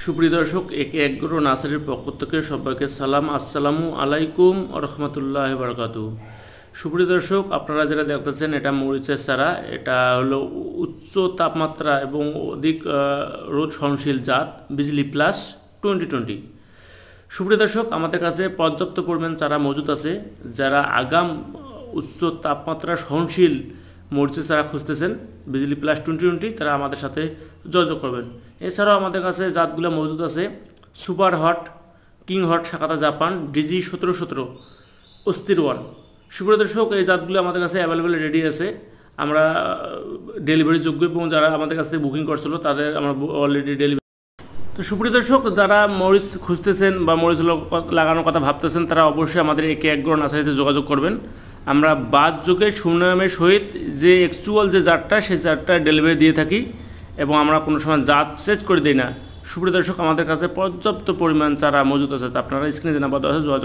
সুপ্রিয় দর্শক, একে একগ্রো নার্সারির পক্ষ থেকে সবাইকে সালাম। আসসালামু আলাইকুম ওয়া রাহমাতুল্লাহি ওয়া বারাকাতুহু। সুপ্রিয় দর্শক, আপনারা যেটা দেখতেছেন এটা মরিচের চারা। এটা হলো উচ্চ তাপমাত্রা এবং অধিক রোদ সহনশীল জাত বিজলি প্লাস 2020। সুপ্রিয় দর্শক, আমাদের কাছে পর্যাপ্ত পরিমাণ চারা মজুদ আছে। যারা আগাম উচ্চ তাপমাত্রা সহনশীল মরিচের চারা খুঁজতেছেন বিজলি প্লাস 2020, তারা আমাদের সাথে যোগাযোগ করবেন। এছাড়াও আমাদের কাছে জাতগুলো মজুদ আছে সুপার হট, কিং হট, শাখাতা জাপান, ডিজি 1717, অস্থির ওয়ান। সুপ্রিয় দর্শক, এই জাতগুলো আমাদের কাছে অ্যাভেলেবেল রেডি আছে। আমরা ডেলিভারি যোগ্য এবং যারা আমাদের কাছে বুকিং করছিল তাদের আমরা অলরেডি ডেলিভারি। তো সুপ্রিয় দর্শক, যারা মরিচ খুঁজতেছেন বা মরিচ লাগানোর কথা ভাবতেছেন তারা অবশ্যই আমাদের একে একগ্রো নার্সারিতে যোগাযোগ করবেন। আমরা বাদ যুগে সুনামের সহিত যে অ্যাকচুয়াল যে জাতটা সেই জাতটা ডেলিভারি দিয়ে থাকি এবং আমরা কোনো সময় জাত চেঞ্জ করে দিই না। সুপ্রিয় দর্শক, আমাদের কাছে পর্যাপ্ত পরিমাণ চারা মজুদ আছে, তা আপনারা স্ক্রিনে নাম্বার দেওয়া আছে যোগাযোগ